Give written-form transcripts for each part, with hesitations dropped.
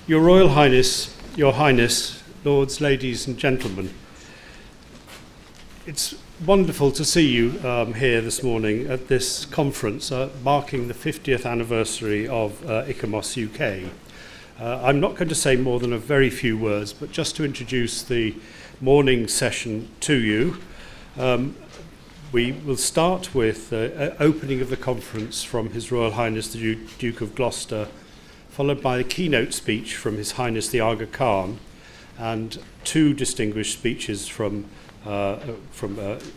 Your Royal Highness, Your Highness, Lords, Ladies and Gentlemen, it's wonderful to see you here this morning at this conference marking the 50th anniversary of ICOMOS UK. I'm not going to say more than a very few words, but just to introduce the morning session to you. We will start with the opening of the conference from His Royal Highness the Duke of Gloucester, followed by a keynote speech from His Highness the Aga Khan, and two distinguished speeches from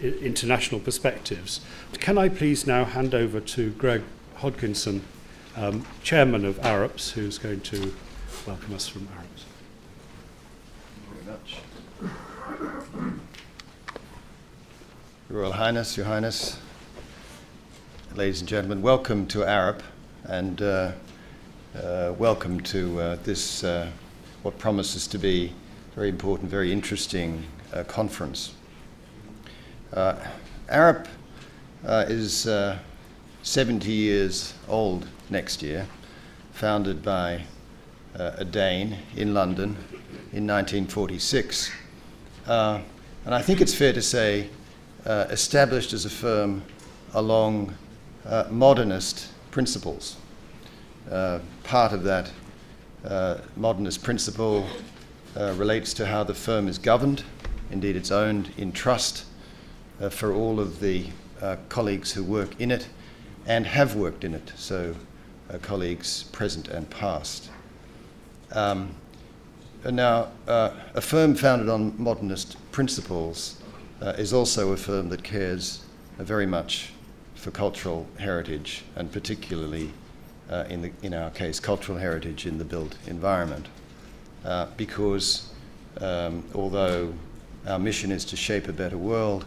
international perspectives. Can I please now hand over to Greg Hodkinson, Chairman of ARUPS, who's going to welcome us from ARUPS. Thank you very much. Your Royal Highness, Your Highness, ladies and gentlemen, welcome to ARUP, and welcome to this, what promises to be very important, very interesting conference. ARUP is 70 years old next year, founded by a Dane in London in 1946. And I think it's fair to say established as a firm along modernist principles. Part of that modernist principle relates to how the firm is governed. Indeed, it's owned in trust for all of the colleagues who work in it and have worked in it, so colleagues present and past. And now, a firm founded on modernist principles is also a firm that cares very much for cultural heritage, and particularly in our case, cultural heritage in the built environment, because although our mission is to shape a better world,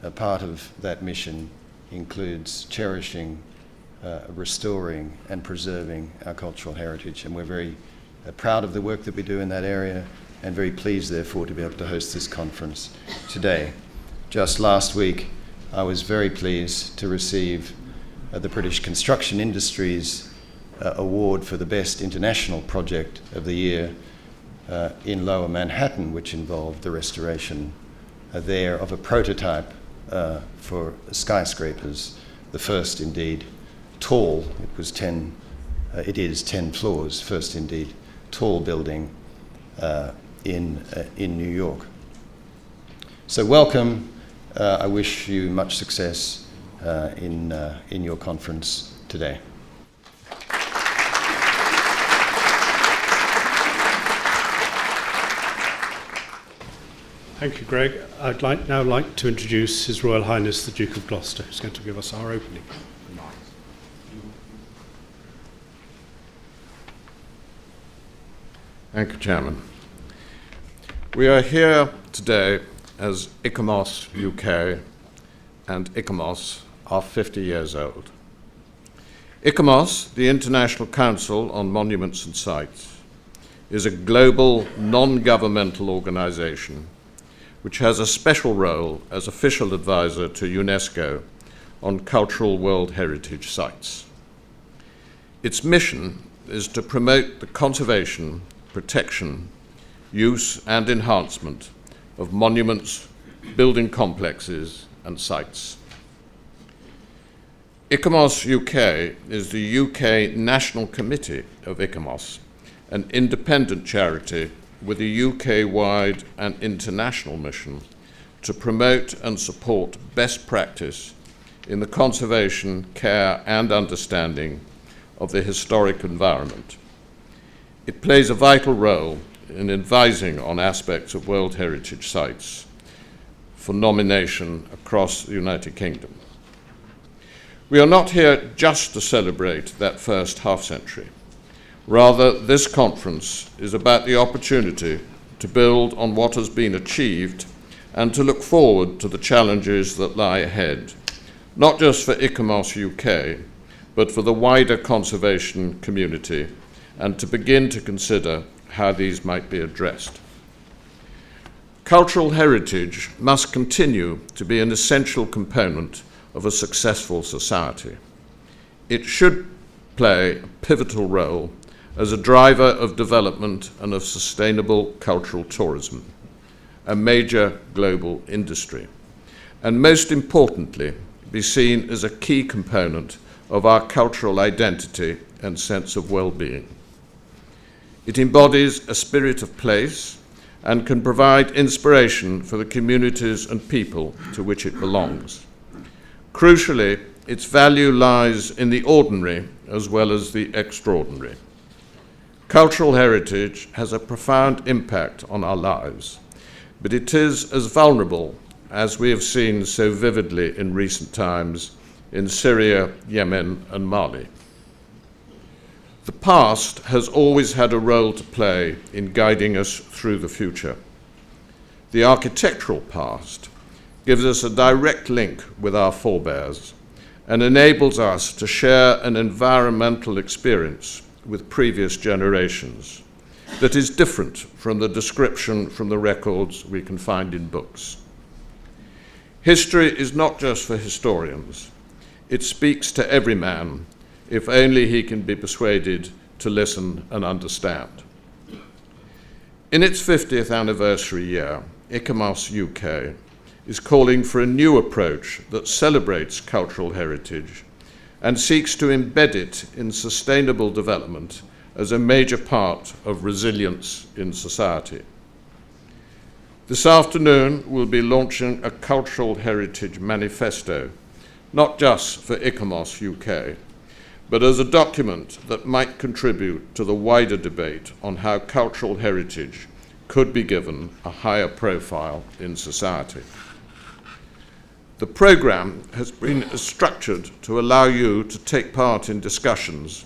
a part of that mission includes cherishing, restoring and preserving our cultural heritage, and we're very proud of the work that we do in that area, and very pleased therefore to be able to host this conference today. Just last week I was very pleased to receive the British Construction Industries award for the best international project of the year in Lower Manhattan, which involved the restoration there of a prototype for skyscrapers, the first indeed tall, it is 10 floors, first indeed tall building in New York. So welcome. I wish you much success in your conference today. Thank you, Greg. I'd now like to introduce His Royal Highness the Duke of Gloucester, who's going to give us our opening remarks. Thank you, Chairman. We are here today as ICOMOS UK, and ICOMOS are 50 years old. ICOMOS, the International Council on Monuments and Sites, is a global non-governmental organization which has a special role as official advisor to UNESCO on cultural World Heritage sites. Its mission is to promote the conservation, protection, use and enhancement of monuments, building complexes and sites. ICOMOS UK is the UK National Committee of ICOMOS, an independent charity with a UK-wide and international mission to promote and support best practice in the conservation, care and understanding of the historic environment. It plays a vital role in advising on aspects of World Heritage sites for nomination across the United Kingdom. We are not here just to celebrate that first half-century. Rather, this conference is about the opportunity to build on what has been achieved and to look forward to the challenges that lie ahead, not just for ICOMOS UK, but for the wider conservation community, and to begin to consider how these might be addressed. Cultural heritage must continue to be an essential component of a successful society. It should play a pivotal role as a driver of development and of sustainable cultural tourism, a major global industry, and most importantly, be seen as a key component of our cultural identity and sense of well-being. It embodies a spirit of place and can provide inspiration for the communities and people to which it belongs. Crucially, its value lies in the ordinary as well as the extraordinary. Cultural heritage has a profound impact on our lives, but it is as vulnerable as we have seen so vividly in recent times in Syria, Yemen, and Mali. The past has always had a role to play in guiding us through the future. The architectural past gives us a direct link with our forebears and enables us to share an environmental experience with previous generations that is different from the description from the records we can find in books. History is not just for historians. It speaks to every man, if only he can be persuaded to listen and understand. In its 50th anniversary year, ICOMOS UK is calling for a new approach that celebrates cultural heritage and seeks to embed it in sustainable development as a major part of resilience in society. This afternoon, we'll be launching a cultural heritage manifesto, not just for ICOMOS UK, but as a document that might contribute to the wider debate on how cultural heritage could be given a higher profile in society. The programme has been structured to allow you to take part in discussions,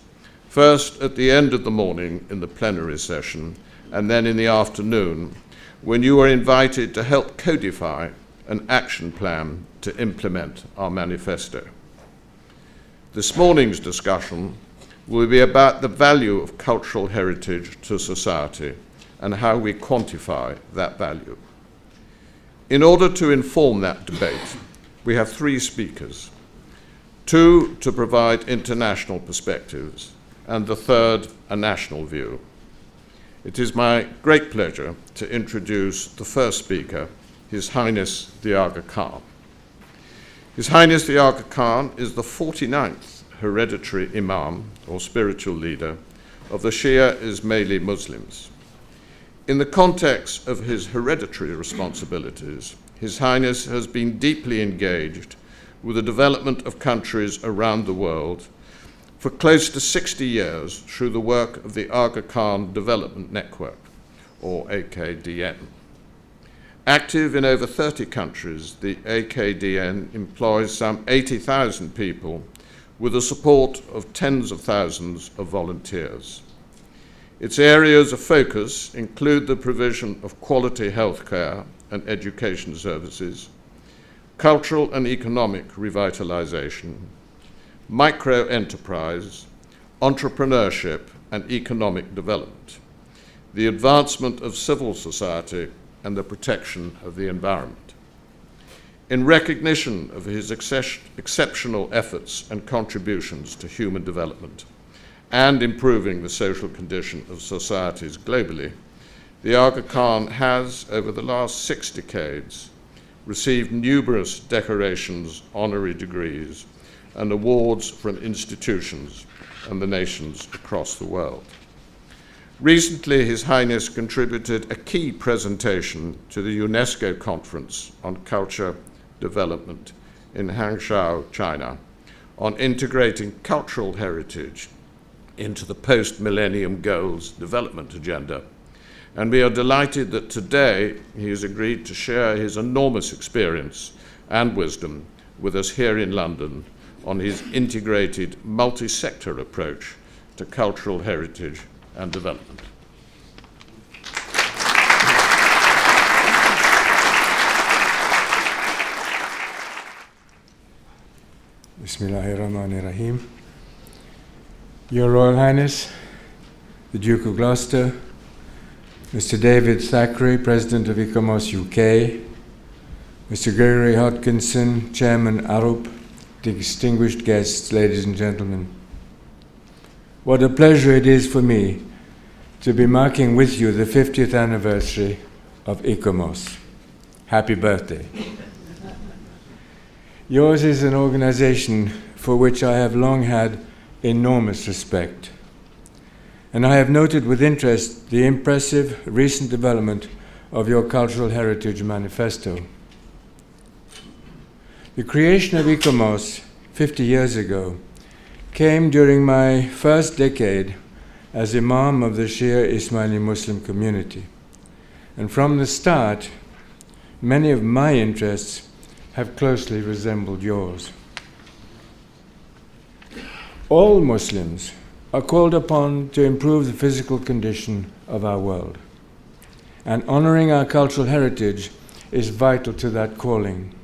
first at the end of the morning in the plenary session, and then in the afternoon, when you are invited to help codify an action plan to implement our manifesto. This morning's discussion will be about the value of cultural heritage to society and how we quantify that value. In order to inform that debate, we have three speakers, two to provide international perspectives, and the third, a national view. It is my great pleasure to introduce the first speaker, His Highness the Aga Khan. His Highness the Aga Khan is the 49th hereditary Imam, or spiritual leader, of the Shia Ismaili Muslims. In the context of his hereditary responsibilities, His Highness has been deeply engaged with the development of countries around the world for close to 60 years through the work of the Aga Khan Development Network, or AKDN. Active in over 30 countries, the AKDN employs some 80,000 people with the support of tens of thousands of volunteers. Its areas of focus include the provision of quality healthcare and education services, cultural and economic revitalization, micro-enterprise, entrepreneurship and economic development, the advancement of civil society, and the protection of the environment. In recognition of his exceptional efforts and contributions to human development and improving the social condition of societies globally, the Aga Khan has, over the last 6 decades, received numerous decorations, honorary degrees, and awards from institutions and the nations across the world. Recently, His Highness contributed a key presentation to the UNESCO Conference on Culture Development in Hangzhou, China, on integrating cultural heritage into the post-Millennium Goals development agenda. And we are delighted that today he has agreed to share his enormous experience and wisdom with us here in London on his integrated multi-sector approach to cultural heritage and development. Bismillahirrahmanirrahim. Your Royal Highness, the Duke of Gloucester, Mr. David Thackeray, President of ICOMOS UK, Mr. Gregory Hodkinson, Chairman Arup, distinguished guests, ladies and gentlemen. what a pleasure it is for me to be marking with you the 50th anniversary of ICOMOS. Happy birthday. Yours is an organization for which I have long had enormous respect, and I have noted with interest the impressive recent development of your Cultural Heritage Manifesto. The creation of ICOMOS 50 years ago came during my first decade as Imam of the Shia Ismaili Muslim community. And from the start, many of my interests have closely resembled yours. All Muslims are called upon to improve the physical condition of our world. And honoring our cultural heritage is vital to that calling.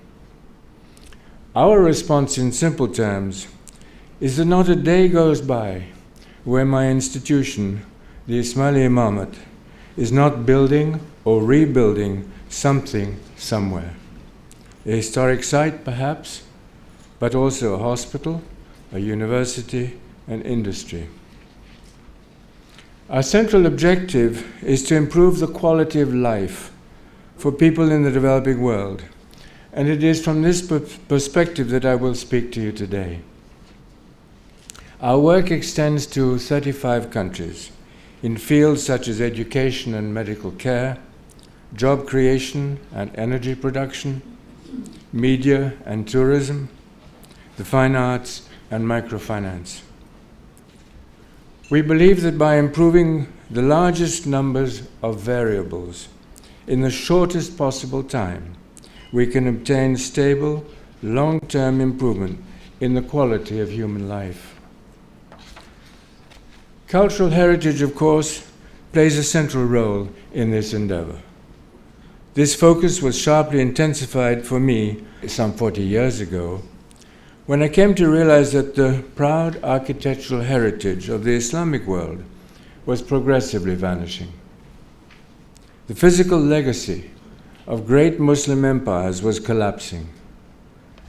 Our response in simple terms is that not a day goes by where my institution, the Ismaili Imamate, is not building or rebuilding something somewhere. A historic site, perhaps, but also a hospital, a university, and industry. Our central objective is to improve the quality of life for people in the developing world, and it is from this perspective that I will speak to you today. Our work extends to 35 countries in fields such as education and medical care, job creation and energy production, media and tourism, the fine arts and microfinance. We believe that by improving the largest numbers of variables in the shortest possible time, we can obtain stable, long-term improvement in the quality of human life. Cultural heritage, of course, plays a central role in this endeavor. This focus was sharply intensified for me some 40 years ago, when I came to realize that the proud architectural heritage of the Islamic world was progressively vanishing. The physical legacy of great Muslim empires was collapsing,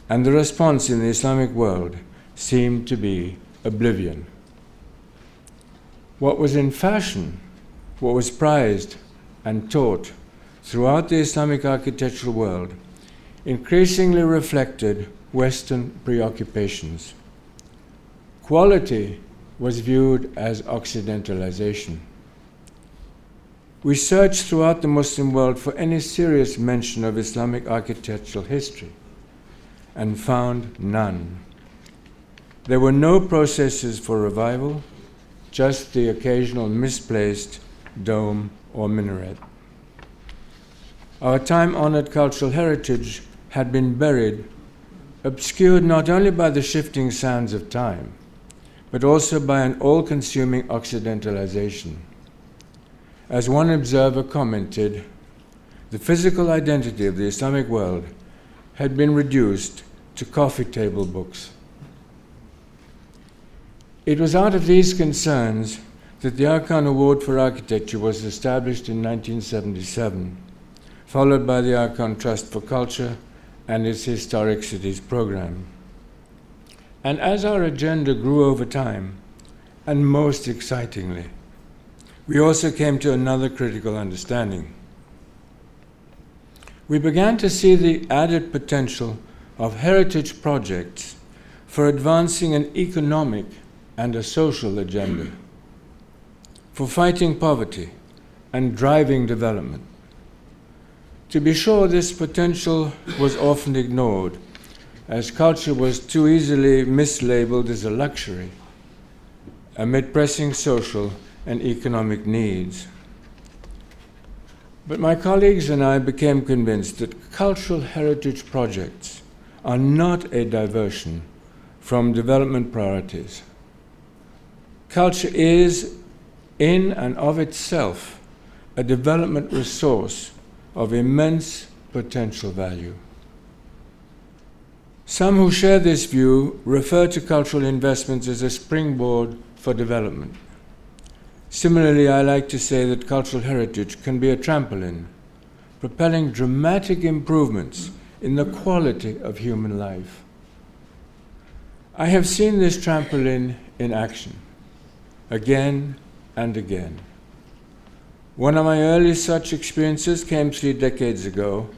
and the response in the Islamic world seemed to be oblivion. What was in fashion, what was prized and taught throughout the Islamic architectural world increasingly reflected Western preoccupations. Quality was viewed as Occidentalization. We searched throughout the Muslim world for any serious mention of Islamic architectural history and found none. There were no processes for revival, just the occasional misplaced dome or minaret. Our time-honored cultural heritage had been buried, obscured not only by the shifting sands of time, but also by an all-consuming Occidentalization. As one observer commented, the physical identity of the Islamic world had been reduced to coffee table books. It was out of these concerns that the Arkan Award for Architecture was established in 1977, followed by the Arkan Trust for Culture and its Historic Cities program. And as our agenda grew over time, and most excitingly, we also came to another critical understanding. We began to see the added potential of heritage projects for advancing an economic and a social agenda, for fighting poverty and driving development. To be sure, this potential was often ignored, as culture was too easily mislabeled as a luxury amid pressing social and economic needs. But my colleagues and I became convinced that cultural heritage projects are not a diversion from development priorities. Culture is, in and of itself, a development resource of immense potential value. Some who share this view refer to cultural investments as a springboard for development. Similarly, I like to say that cultural heritage can be a trampoline, propelling dramatic improvements in the quality of human life. I have seen this trampoline in action, again and again. One of my early such experiences came 3 decades ago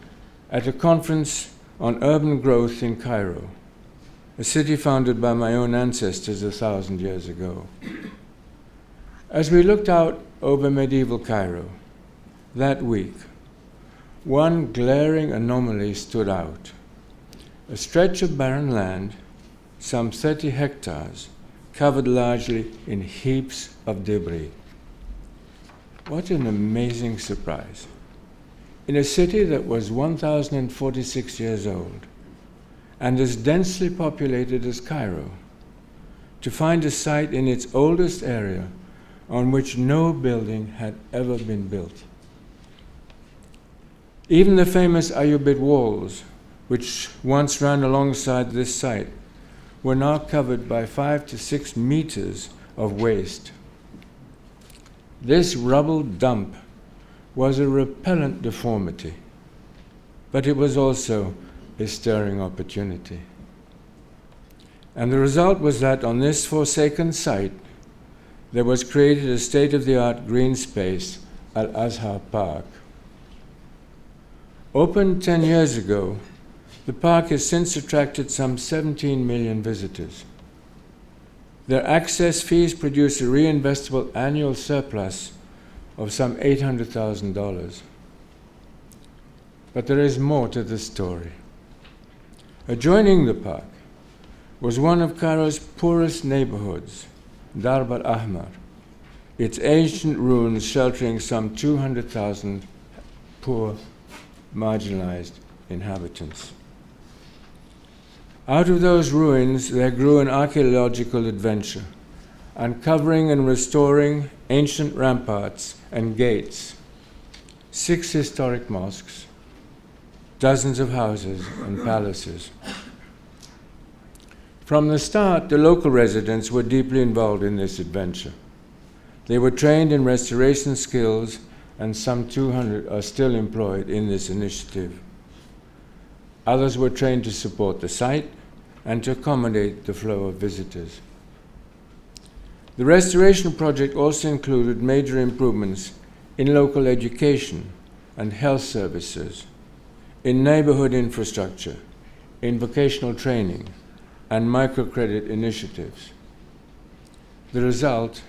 at a conference on urban growth in Cairo, a city founded by my own ancestors 1,000 years ago. As we looked out over medieval Cairo that week, one glaring anomaly stood out. A stretch of barren land, some 30 hectares, covered largely in heaps of debris. What an amazing surprise. In a city that was 1,046 years old and as densely populated as Cairo, to find a site in its oldest area on which no building had ever been built. Even the famous Ayyubid walls, which once ran alongside this site, were now covered by 5 to 6 meters of waste. This rubble dump was a repellent deformity, but it was also a stirring opportunity. And the result was that on this forsaken site, there was created a state-of-the-art green space, Al-Azhar Park. Opened 10 years ago, the park has since attracted some 17 million visitors. Their access fees produce a reinvestable annual surplus of some $800,000. But there is more to the story. Adjoining the park was one of Cairo's poorest neighborhoods, Darb al-Ahmar, its ancient ruins sheltering some 200,000 poor, marginalized inhabitants. Out of those ruins, there grew an archaeological adventure, uncovering and restoring ancient ramparts and gates, 6 historic mosques, dozens of houses and palaces. From the start, the local residents were deeply involved in this adventure. They were trained in restoration skills, and some 200 are still employed in this initiative. Others were trained to support the site and to accommodate the flow of visitors. The restoration project also included major improvements in local education and health services, in neighborhood infrastructure, in vocational training, and microcredit initiatives. The result,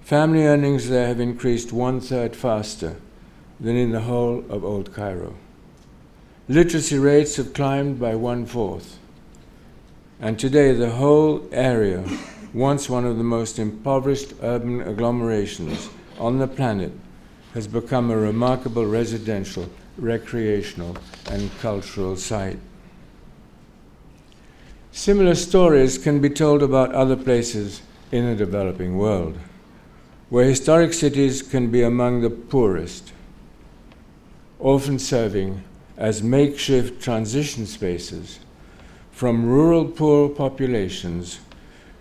family earnings there have increased 1/3 faster than in the whole of Old Cairo. Literacy rates have climbed by 1/4, and today the whole area, once one of the most impoverished urban agglomerations on the planet, has become a remarkable residential, recreational, and cultural site. Similar stories can be told about other places in the developing world, where historic cities can be among the poorest, often serving as makeshift transition spaces from rural poor populations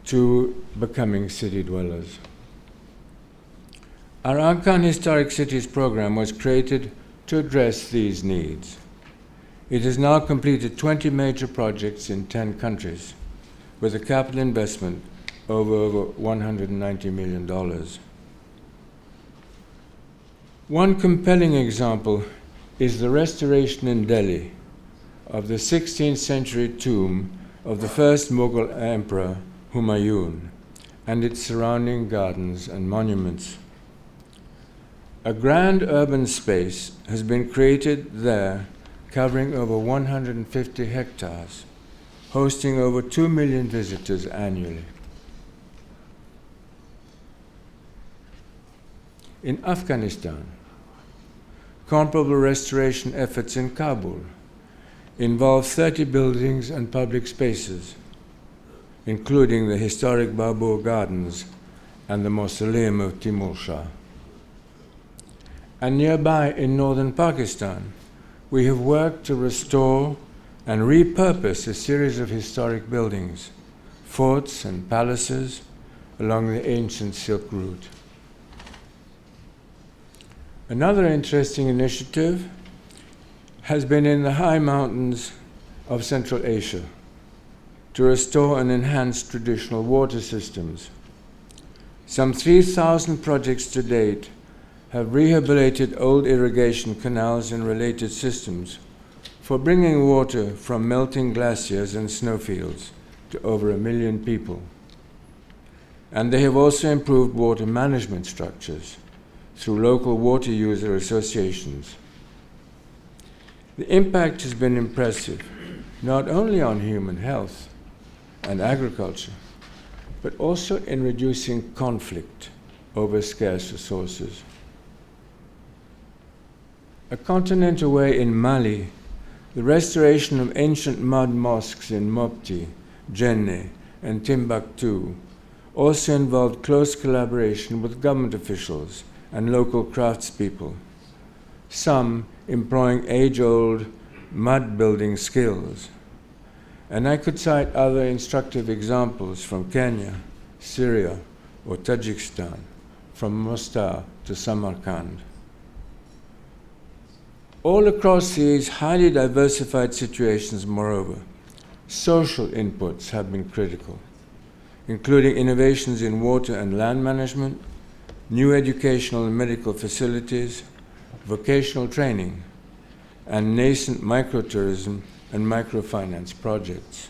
to becoming city dwellers. Our Arkan Historic Cities program was created to address these needs. It has now completed 20 major projects in 10 countries, with a capital investment of over $190 million. One compelling example is the restoration in Delhi of the 16th century tomb of the first Mughal emperor, Humayun, and its surrounding gardens and monuments. A grand urban space has been created there, covering over 150 hectares, hosting over 2 million visitors annually. In Afghanistan, comparable restoration efforts in Kabul involve 30 buildings and public spaces, including the historic Babur Gardens and the Mausoleum of Timur Shah. And nearby in northern Pakistan, we have worked to restore and repurpose a series of historic buildings, forts and palaces along the ancient Silk Route. Another interesting initiative has been in the high mountains of Central Asia to restore and enhance traditional water systems. Some 3,000 projects to date have rehabilitated old irrigation canals and related systems for bringing water from melting glaciers and snowfields to over 1 million people. And they have also improved water management structures through local water user associations. The impact has been impressive, not only on human health and agriculture, but also in reducing conflict over scarce resources. A continent away in Mali, the restoration of ancient mud mosques in Mopti, Djenné, and Timbuktu also involved close collaboration with government officials and local craftspeople, some employing age-old mud-building skills. And I could cite other instructive examples from Kenya, Syria, or Tajikistan, from Mostar to Samarkand. All across these highly diversified situations, moreover, social inputs have been critical, including innovations in water and land management, new educational and medical facilities, vocational training, and nascent microtourism and microfinance projects.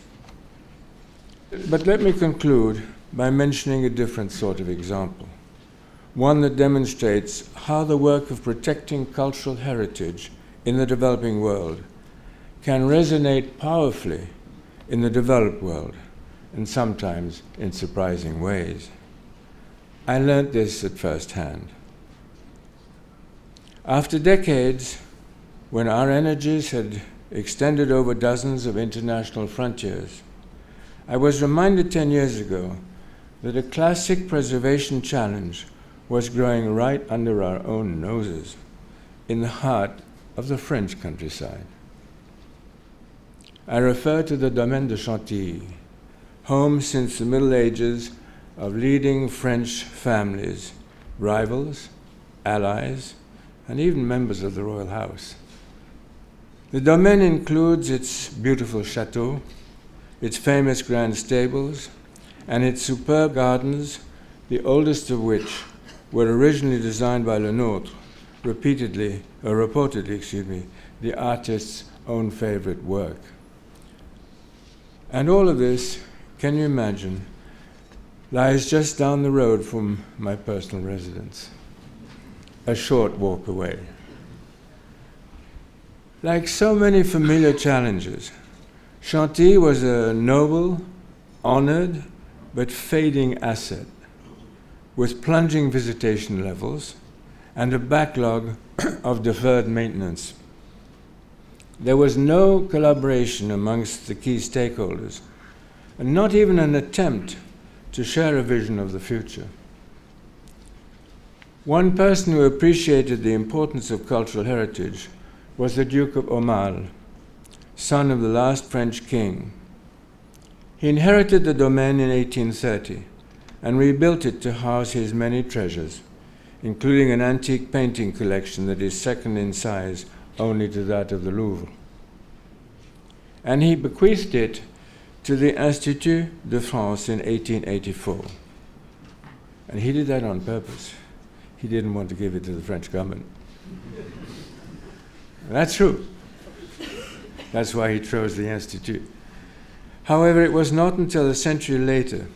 But let me conclude by mentioning a different sort of example, one that demonstrates how the work of protecting cultural heritage in the developing world can resonate powerfully in the developed world, and sometimes in surprising ways. I learned this at first hand. After decades, when our energies had extended over dozens of international frontiers, I was reminded 10 years ago that a classic preservation challenge was growing right under our own noses, in the heart of the French countryside. I refer to the Domaine de Chantilly, home since the Middle Ages of leading French families, rivals, allies, and even members of the royal house. The domaine includes its beautiful chateau, its famous grand stables, and its superb gardens, the oldest of which were originally designed by Le Nôtre, reportedly, the artist's own favorite work. And all of this, can you imagine, lies just down the road from my personal residence, a short walk away. Like so many familiar challenges, Chantilly was a noble, honored, but fading asset, with plunging visitation levels and a backlog of deferred maintenance. There was no collaboration amongst the key stakeholders, and not even an attempt to share a vision of the future. One person who appreciated the importance of cultural heritage was the Duke of Aumale, son of the last French king. He inherited the domain in 1830 and rebuilt it to house his many treasures, including an antique painting collection that is second in size only to that of the Louvre. And he bequeathed it to the Institut de France in 1884. And he did that on purpose. He didn't want to give it to the French government. That's true. That's why he chose the Institut. However, it was not until a century later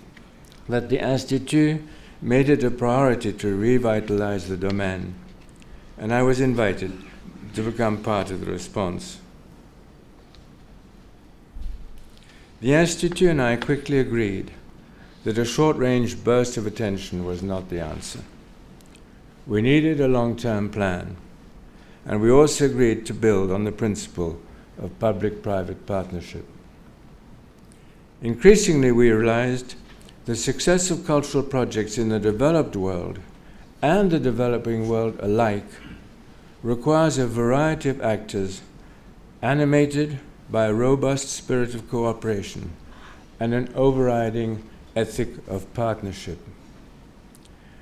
that the Institut made it a priority to revitalize the domain, and I was invited to become part of the response. The Institute and I quickly agreed that a short-range burst of attention was not the answer. We needed a long-term plan, and we also agreed to build on the principle of public-private partnership. Increasingly, we realized the success of cultural projects in the developed world and the developing world alike requires a variety of actors animated by a robust spirit of cooperation and an overriding ethic of partnership.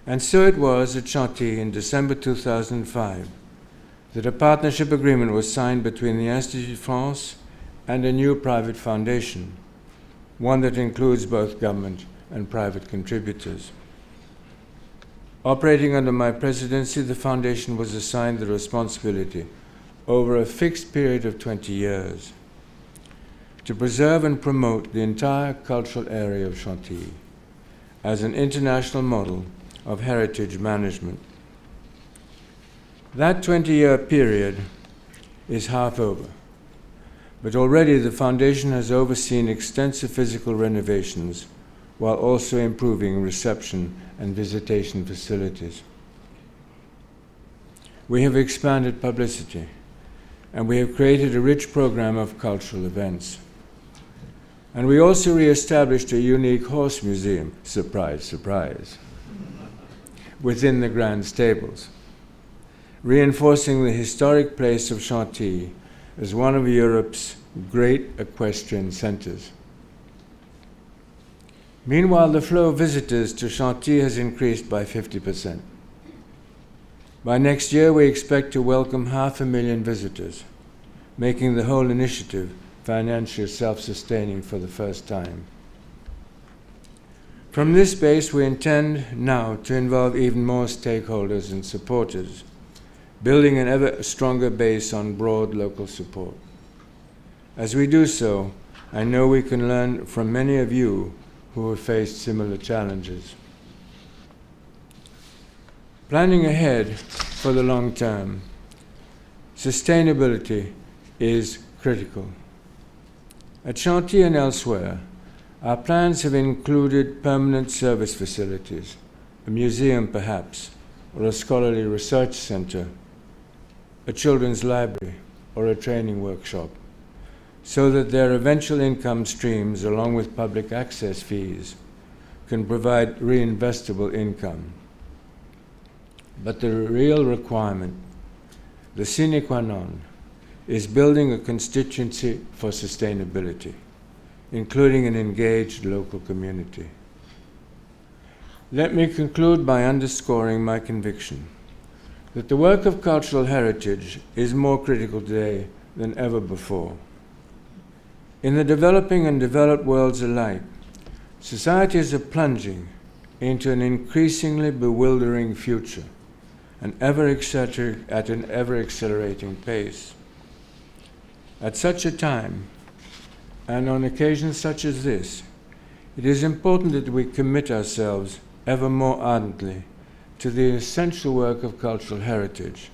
And so it was at Chantilly in December 2005 that a partnership agreement was signed between the Institut de France and a new private foundation, one that includes both government and private contributors. Operating under my presidency, the Foundation was assigned the responsibility over a fixed period of 20 years to preserve and promote the entire cultural area of Chantilly as an international model of heritage management. That 20-year period is half over, but already the Foundation has overseen extensive physical renovations while also improving reception and visitation facilities. We have expanded publicity, and we have created a rich program of cultural events. And we also re-established a unique horse museum, surprise, surprise, within the Grand Stables, reinforcing the historic place of Chantilly as one of Europe's great equestrian centers. Meanwhile, the flow of visitors to Chantilly has increased by 50%. By next year, we expect to welcome 500,000 visitors, making the whole initiative financially self-sustaining for the first time. From this base, we intend now to involve even more stakeholders and supporters, building an ever stronger base on broad local support. As we do so, I know we can learn from many of you who have faced similar challenges. Planning ahead for the long term, sustainability is critical. At Chantilly and elsewhere, our plans have included permanent service facilities, a museum perhaps, or a scholarly research center, a children's library, or a training workshop, so that their eventual income streams, along with public access fees, can provide reinvestable income. But the real requirement, the sine qua non, is building a constituency for sustainability, including an engaged local community. Let me conclude by underscoring my conviction that the work of cultural heritage is more critical today than ever before. In the developing and developed worlds alike, societies are plunging into an increasingly bewildering future, at an ever-accelerating pace. At such a time, and on occasions such as this, it is important that we commit ourselves ever more ardently to the essential work of cultural heritage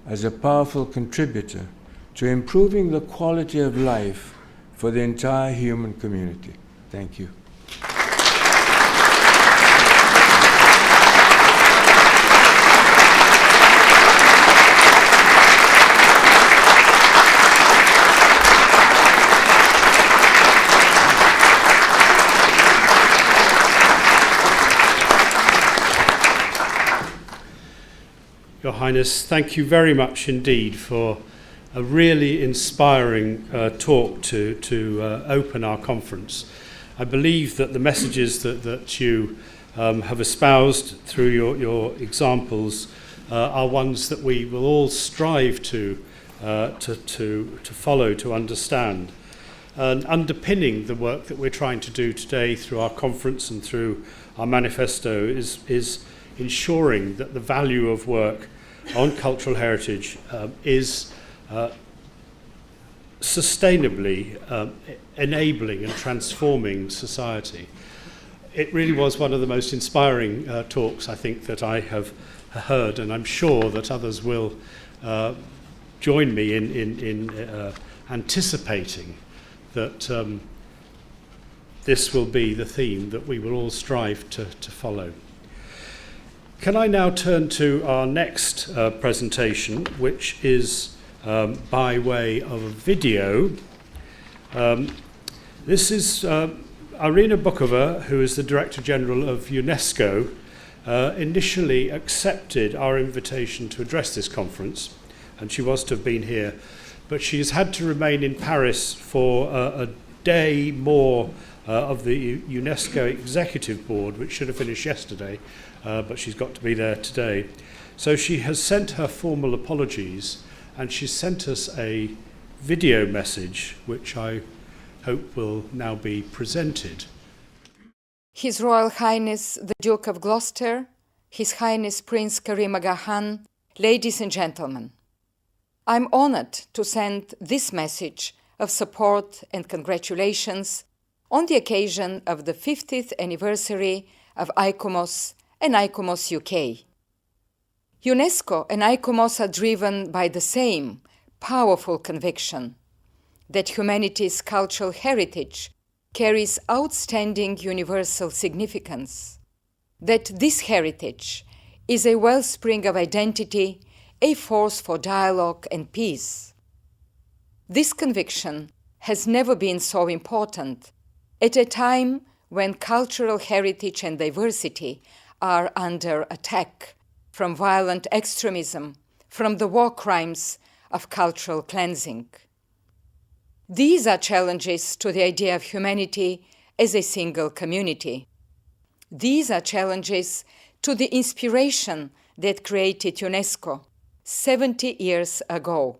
as a powerful contributor to improving the quality of life for the entire human community. Thank you. Your Highness, thank you very much indeed for a really inspiring talk to open our conference. I believe that the messages that you have espoused through your examples are ones that we will all strive to follow, to understand. And underpinning the work that we're trying to do today through our conference and through our manifesto is ensuring that the value of work on cultural heritage is sustainably enabling and transforming society. It really was one of the most inspiring talks, I think, that I have heard, and I'm sure that others will join me in anticipating that this will be the theme that we will all strive to follow. Can I now turn to our next presentation, which is by way of a video. This is Irina Bukova, who is the Director General of UNESCO, initially accepted our invitation to address this conference, and she was to have been here, but she has had to remain in Paris for a day more of the UNESCO Executive Board, which should have finished yesterday, but she's got to be there today. So she has sent her formal apologies, and she's sent us a video message, which I hope will now be presented. His Royal Highness the Duke of Gloucester, His Highness Prince Karim Aga Khan, ladies and gentlemen, I'm honored to send this message of support and congratulations on the occasion of the 50th anniversary of ICOMOS and ICOMOS UK. UNESCO and ICOMOS are driven by the same powerful conviction that humanity's cultural heritage carries outstanding universal significance, that this heritage is a wellspring of identity, a force for dialogue and peace. This conviction has never been so important at a time when cultural heritage and diversity are under attack from violent extremism, from the war crimes of cultural cleansing. These are challenges to the idea of humanity as a single community. These are challenges to the inspiration that created UNESCO 70 years ago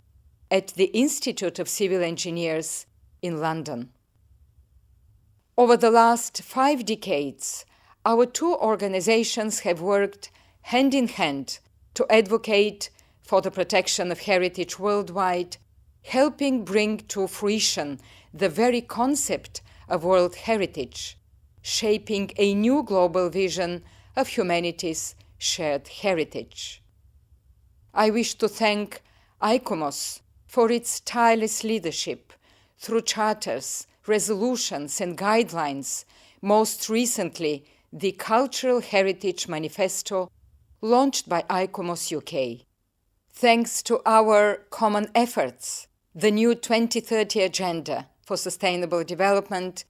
at the Institute of Civil Engineers in London. Over the last 5 decades, our two organizations have worked hand in hand to advocate for the protection of heritage worldwide, helping bring to fruition the very concept of World Heritage, shaping a new global vision of humanity's shared heritage. I wish to thank ICOMOS for its tireless leadership through charters, resolutions, and guidelines, most recently the Cultural Heritage Manifesto launched by ICOMOS UK. Thanks to our common efforts, the new 2030 Agenda for Sustainable Development,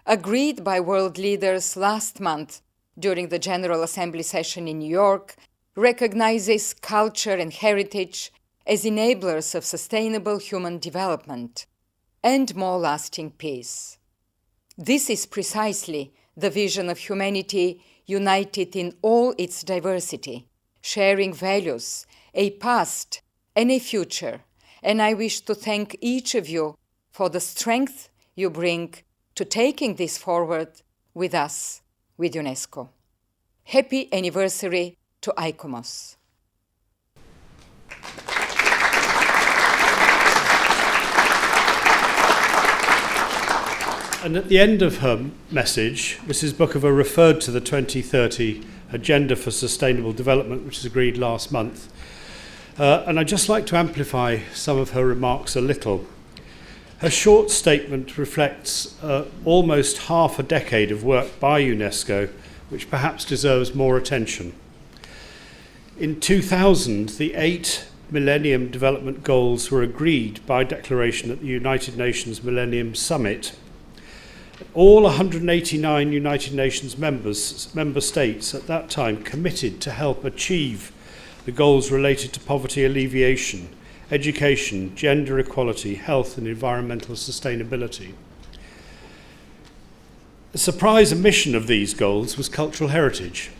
agreed by world leaders last month during the General Assembly session in New York, recognizes culture and heritage as enablers of sustainable human development and more lasting peace. This is precisely the vision of humanity united in all its diversity, sharing values, a past and a future, and I wish to thank each of you for the strength you bring to taking this forward with us, with UNESCO. Happy anniversary to ICOMOS. And at the end of her message, Mrs. Bukova referred to the 2030 Agenda for Sustainable Development, which was agreed last month. And I'd just like to amplify some of her remarks a little. Her short statement reflects almost half a decade of work by UNESCO, which perhaps deserves more attention. In 2000, the 8 Millennium Development Goals were agreed by declaration at the United Nations Millennium Summit. All 189 United Nations member states at that time committed to help achieve the goals related to poverty alleviation, education, gender equality, health and environmental sustainability. The surprise omission of these goals was cultural heritage,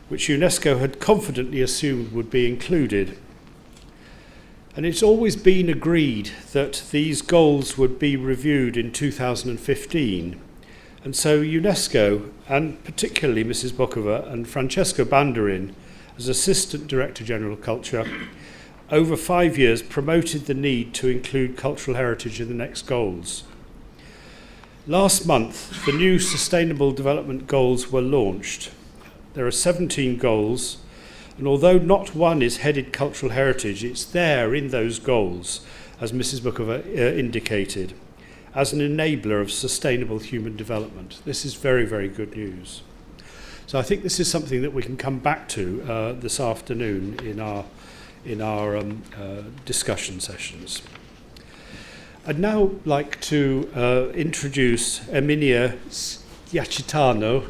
which UNESCO had confidently assumed would be included. And it's always been agreed that these goals would be reviewed in 2015. And so UNESCO, and particularly Mrs. Bukova and Francesco Banderin, as Assistant Director General of Culture, over 5 years promoted the need to include cultural heritage in the next goals. Last month, the new Sustainable Development Goals were launched. There are 17 goals, and although not one is headed cultural heritage, it's there in those goals, as Mrs. Bukova indicated, as an enabler of sustainable human development. This is very, very good news. So I think this is something that we can come back to this afternoon in our discussion sessions. I'd now like to introduce Emilia Schiacitano,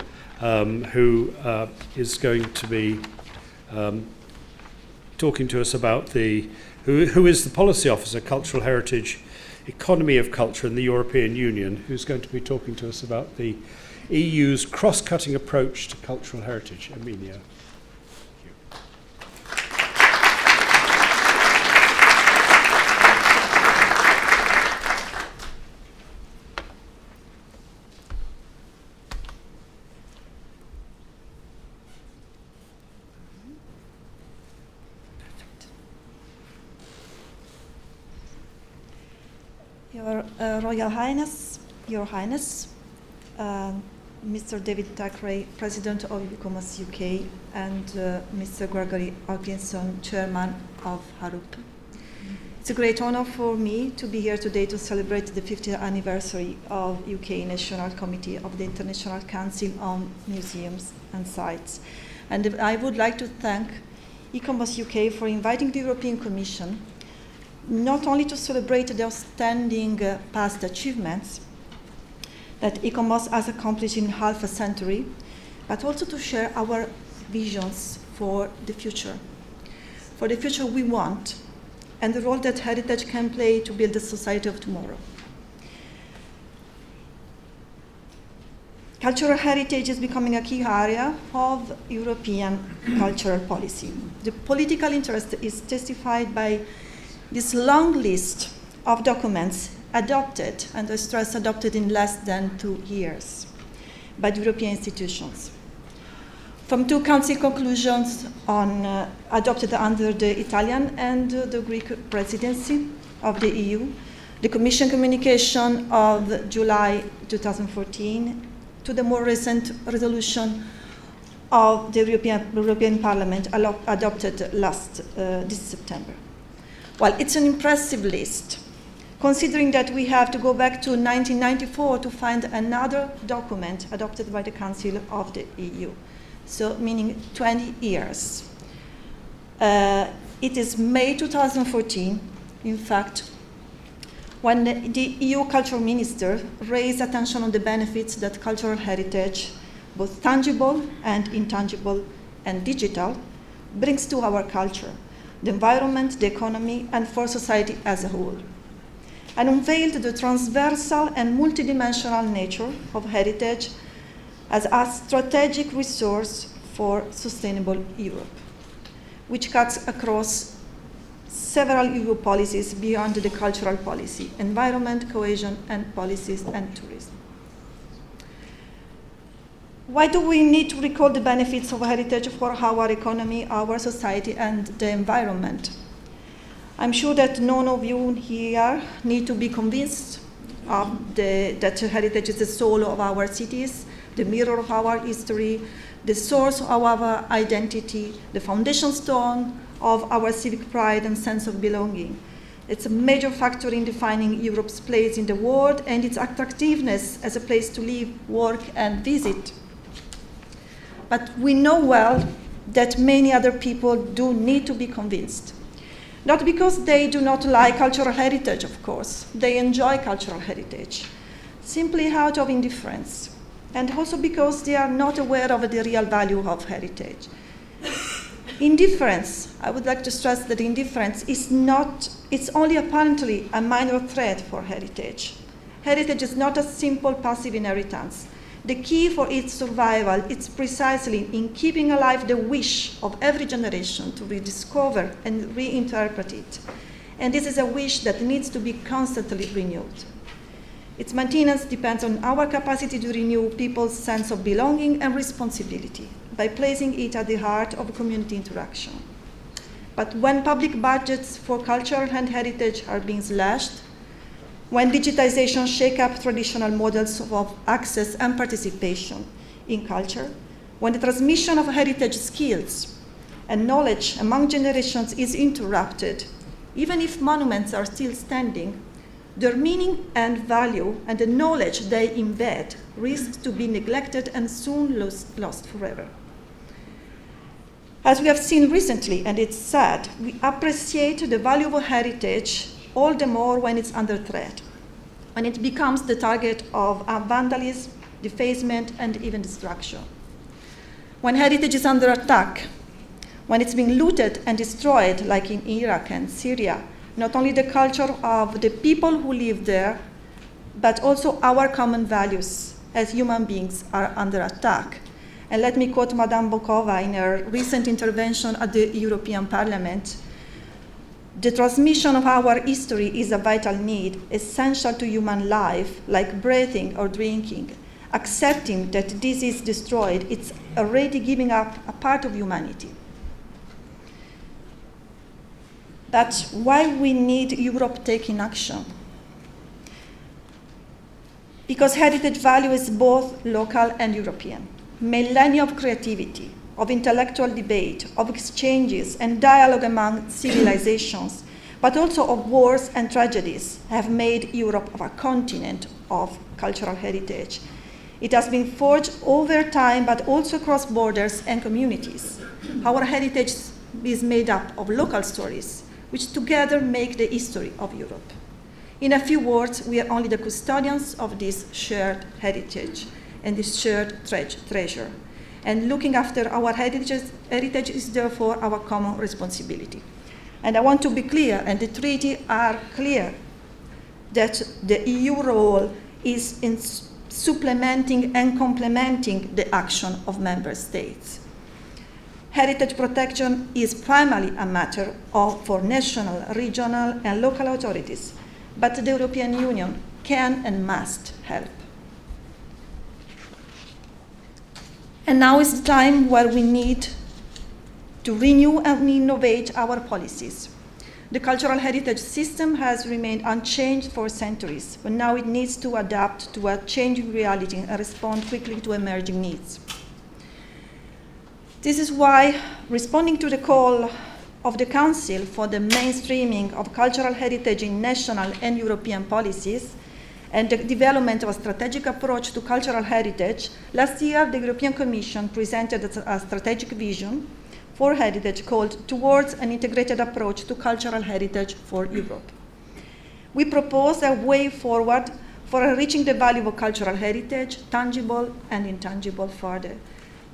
who is going to be talking to us about who is the Policy Officer, Cultural Heritage, Economy of Culture in the European Union, who's going to be talking to us about the EU's cross-cutting approach to cultural heritage. Emilia. Your Royal Highness, Your Highness, Mr. David Thackeray, President of ICOMOS UK, and Mr. Gregory Atkinson, Chairman of HARUP. It's a great honor for me to be here today to celebrate the 50th anniversary of UK National Committee of the International Council on Museums and Sites. And I would like to thank ICOMOS UK for inviting the European Commission not only to celebrate the outstanding past achievements that ICOMOS has accomplished in half a century, but also to share our visions for the future we want, and the role that heritage can play to build the society of tomorrow. Cultural heritage is becoming a key area of European cultural policy. The political interest is testified by this long list of documents adopted, and I stress adopted in less than 2 years, by the European institutions. From 2 Council conclusions adopted under the Italian and the Greek presidency of the EU, the Commission communication of July 2014, to the more recent resolution of the European Parliament adopted this September. Well, it's an impressive list, considering that we have to go back to 1994 to find another document adopted by the Council of the EU. So, meaning 20 years. It is May 2014, in fact, when the EU cultural minister raised attention on the benefits that cultural heritage, both tangible and intangible and digital, brings to our culture, the environment, the economy, and for society as a whole, and unveiled the transversal and multidimensional nature of heritage as a strategic resource for sustainable Europe, which cuts across several EU policies beyond the cultural policy, environment, cohesion, and policies, and tourism. Why do we need to recall the benefits of heritage for our economy, our society, and the environment? I'm sure that none of you here need to be convinced that heritage is the soul of our cities, the mirror of our history, the source of our identity, the foundation stone of our civic pride and sense of belonging. It's a major factor in defining Europe's place in the world and its attractiveness as a place to live, work, and visit. But we know well that many other people do need to be convinced. Not because they do not like cultural heritage, of course. They enjoy cultural heritage, simply out of indifference, and also because they are not aware of the real value of heritage. Indifference, I would like to stress that indifference it's only apparently a minor threat for heritage. Heritage is not a simple passive inheritance. The key for its survival is precisely in keeping alive the wish of every generation to rediscover and reinterpret it. And this is a wish that needs to be constantly renewed. Its maintenance depends on our capacity to renew people's sense of belonging and responsibility by placing it at the heart of community interaction. But when public budgets for culture and heritage are being slashed, when digitization shakes up traditional models of access and participation in culture, when the transmission of heritage skills and knowledge among generations is interrupted, even if monuments are still standing, their meaning and value and the knowledge they embed risks to be neglected and soon lost forever. As we have seen recently, and it's sad, we appreciate the value of heritage all the more when it's under threat, when it becomes the target of vandalism, defacement, and even destruction. When heritage is under attack, when it's being looted and destroyed, like in Iraq and Syria, not only the culture of the people who live there, but also our common values as human beings are under attack. And let me quote Madame Bokova in her recent intervention at the European Parliament. The transmission of our history is a vital need, essential to human life, like breathing or drinking. Accepting that this is destroyed, it's already giving up a part of humanity. That's why we need Europe taking action. because heritage value is both local and European. Millennia of creativity, of intellectual debate, of exchanges and dialogue among civilizations, but also of wars and tragedies, have made Europe a continent of cultural heritage. It has been forged over time, but also across borders and communities. Our heritage is made up of local stories, which together make the history of Europe. In a few words, we are only the custodians of this shared heritage and this shared treasure. And looking after our heritage is therefore our common responsibility. And I want to be clear, and the treaty are clear, that the EU role is in supplementing and complementing the action of member states. Heritage protection is primarily a matter for national, regional, and local authorities, but the European Union can and must help. And now is the time where we need to renew and innovate our policies. The cultural heritage system has remained unchanged for centuries, but now it needs to adapt to a changing reality and respond quickly to emerging needs. This is why, responding to the call of the Council for the mainstreaming of cultural heritage in national and European policies, and the development of a strategic approach to cultural heritage, last year the European Commission presented a strategic vision for heritage called Towards an Integrated Approach to Cultural Heritage for Europe. We propose a way forward for enriching the value of cultural heritage, tangible and intangible further.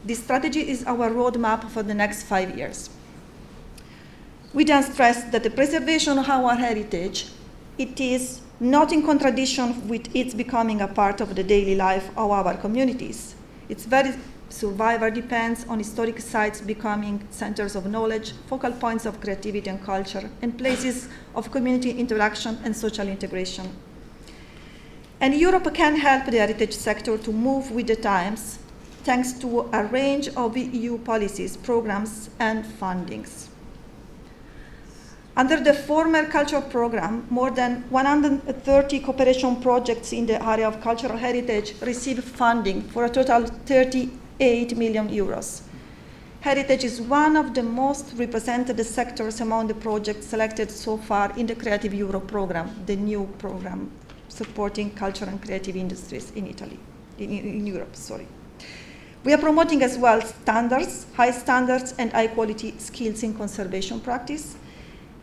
This strategy is our roadmap for the next 5 years. We then stress that the preservation of our heritage, it is not in contradiction with its becoming a part of the daily life of our communities. Its very survival depends on historic sites becoming centers of knowledge, focal points of creativity and culture, and places of community interaction and social integration. And Europe can help the heritage sector to move with the times, thanks to a range of EU policies, programs, and fundings. Under the former cultural program, more than 130 cooperation projects in the area of cultural heritage received funding for a total of 38 million euros. Heritage is one of the most represented sectors among the projects selected so far in the Creative Europe program, the new program supporting cultural and creative industries in Europe. We are promoting as well standards, high standards and high quality skills in conservation practice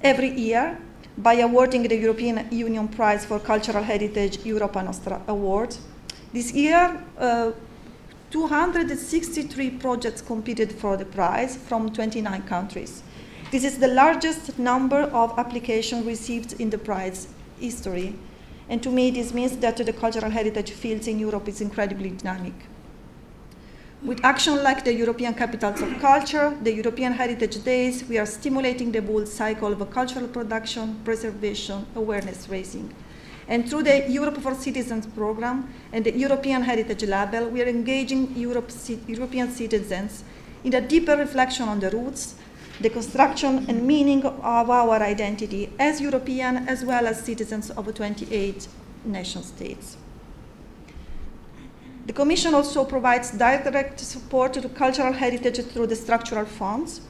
every year by awarding the European Union Prize for Cultural Heritage Europa Nostra Award. This year, 263 projects competed for the prize from 29 countries. This is the largest number of applications received in the prize history. And to me, this means that the cultural heritage fields in Europe is incredibly dynamic. With action like the European Capitals of Culture, the European Heritage Days, we are stimulating the whole cycle of cultural production, preservation, awareness raising. And through the Europe for Citizens program and the European Heritage Label, we are engaging European citizens in a deeper reflection on the roots, the construction and meaning of our identity as European as well as citizens of 28 nation states. The Commission also provides direct support to cultural heritage through the structural funds.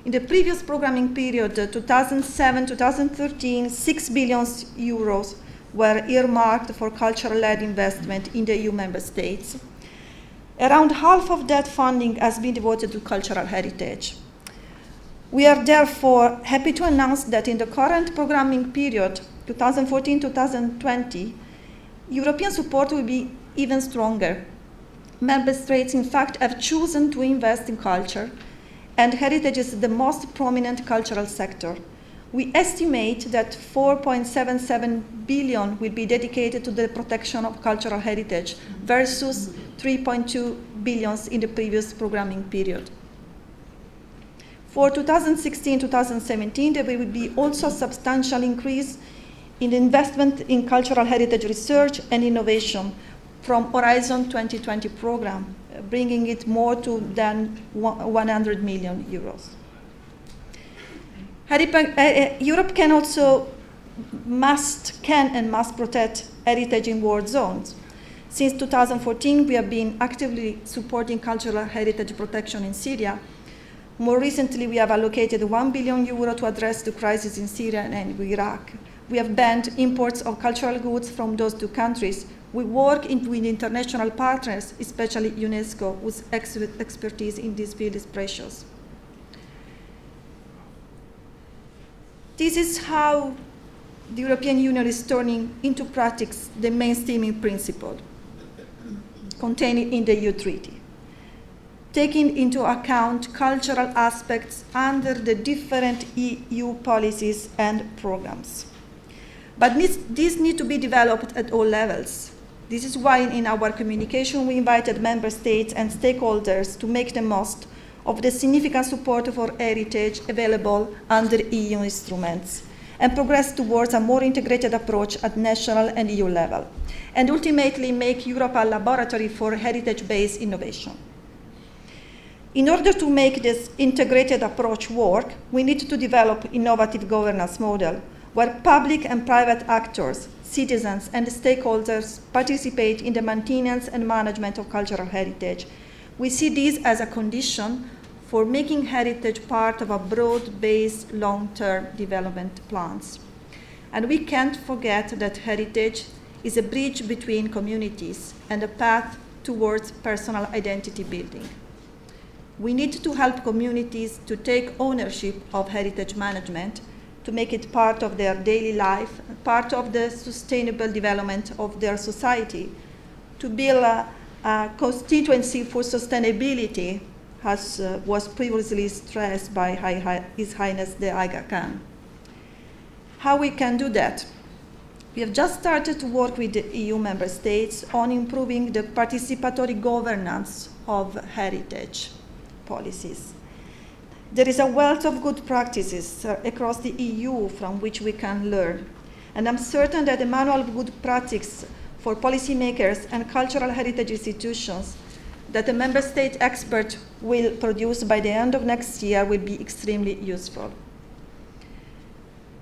In the previous programming period, 2007-2013, 6 billion euros were earmarked for cultural-led investment in the EU member states. Around half of that funding has been devoted to cultural heritage. We are therefore happy to announce that in the current programming period, 2014-2020, European support will be even stronger. Member states, in fact, have chosen to invest in culture, and heritage is the most prominent cultural sector. We estimate that 4.77 billion will be dedicated to the protection of cultural heritage versus 3.2 billion in the previous programming period. For 2016-2017, there will be also a substantial increase in investment in cultural heritage research and innovation from Horizon 2020 program, bringing it more to than 100 million euros. Europe can also can and must protect heritage in war zones. Since 2014, we have been actively supporting cultural heritage protection in Syria. More recently, we have allocated €1 billion to address the crisis in Syria and Iraq. We have banned imports of cultural goods from those two countries. We work with international partners, especially UNESCO, whose expertise in this field is precious. This is how the European Union is turning into practice the mainstreaming principle contained in the EU Treaty, taking into account cultural aspects under the different EU policies and programs. But these need to be developed at all levels. This is why in our communication we invited member states and stakeholders to make the most of the significant support for heritage available under EU instruments and progress towards a more integrated approach at national and EU level, and ultimately make Europe a laboratory for heritage-based innovation. In order to make this integrated approach work, we need to develop innovative governance model where public and private actors, citizens, and stakeholders participate in the maintenance and management of cultural heritage. We see this as a condition for making heritage part of a broad-based long-term development plans. And we can't forget that heritage is a bridge between communities and a path towards personal identity building. We need to help communities to take ownership of heritage management, to make it part of their daily life, part of the sustainable development of their society, to build a constituency for sustainability, as was previously stressed by His Highness the Aga Khan. How we can do that? We have just started to work with the EU member states on improving the participatory governance of heritage policies. There is a wealth of good practices across the EU from which we can learn, and I'm certain that the manual of good practice for policymakers and cultural heritage institutions that the member state expert will produce by the end of next year will be extremely useful.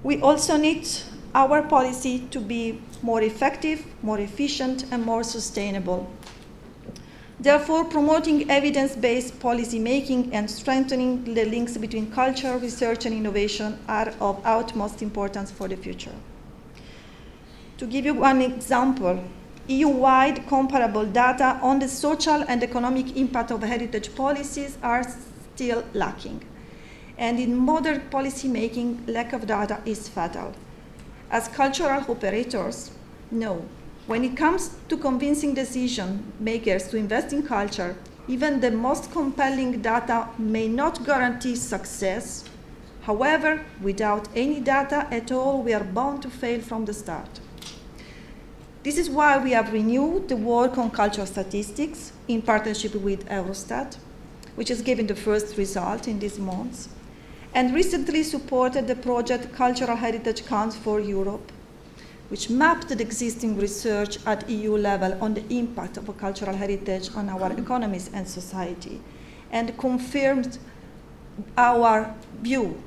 We also need our policy to be more effective, more efficient, and more sustainable. Therefore, promoting evidence-based policy making and strengthening the links between culture, research, and innovation are of utmost importance for the future. To give you one example, EU-wide comparable data on the social and economic impact of heritage policies are still lacking. And in modern policy making, lack of data is fatal. As cultural operators, no. When it comes to convincing decision makers to invest in culture, even the most compelling data may not guarantee success. However, without any data at all, we are bound to fail from the start. This is why we have renewed the work on cultural statistics in partnership with Eurostat, which has given the first result in these months, and recently supported the project Cultural Heritage Counts for Europe, which mapped the existing research at EU level on the impact of cultural heritage on our economies and society, and confirmed our view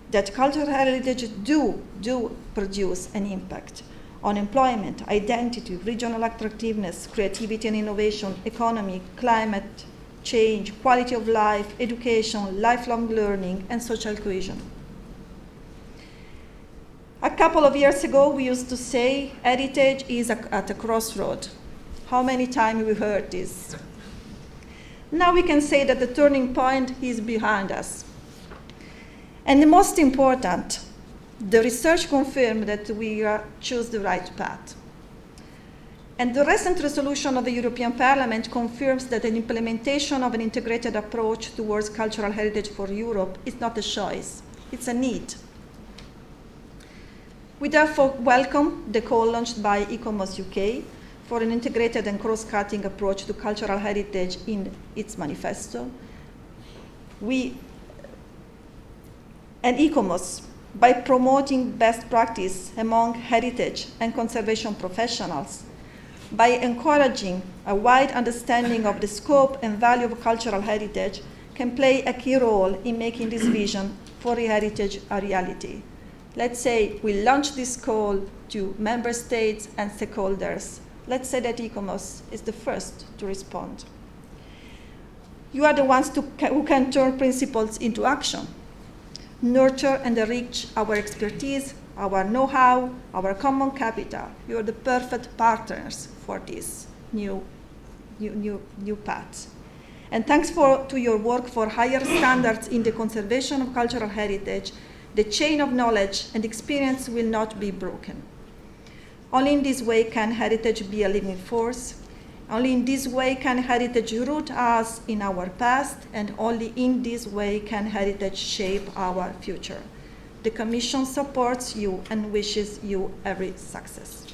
that cultural heritage do produce an impact on employment, identity, regional attractiveness, creativity and innovation, economy, climate change, quality of life, education, lifelong learning, and social cohesion. A couple of years ago, we used to say heritage is at a crossroad. How many times we heard this? Now we can say that the turning point is behind us. And the most important, the research confirmed that we choose the right path. And the recent resolution of the European Parliament confirms that an implementation of an integrated approach towards cultural heritage for Europe is not a choice, it's a need. We therefore welcome the call launched by ICOMOS UK for an integrated and cross-cutting approach to cultural heritage in its manifesto. And ICOMOS, by promoting best practice among heritage and conservation professionals, by encouraging a wide understanding of the scope and value of cultural heritage, can play a key role in making this vision for heritage a reality. Let's say we launch this call to member states and stakeholders let's say that ICOMOS is the first to respond. You are the ones who can turn principles into action, nurture and enrich our expertise, our know-how, our common capital. You are the perfect partners for this new path. And thanks to your work for higher standards in the conservation of cultural heritage, the chain of knowledge and experience will not be broken. Only in this way can heritage be a living force. Only in this way can heritage root us in our past, and only in this way can heritage shape our future. The Commission supports you and wishes you every success.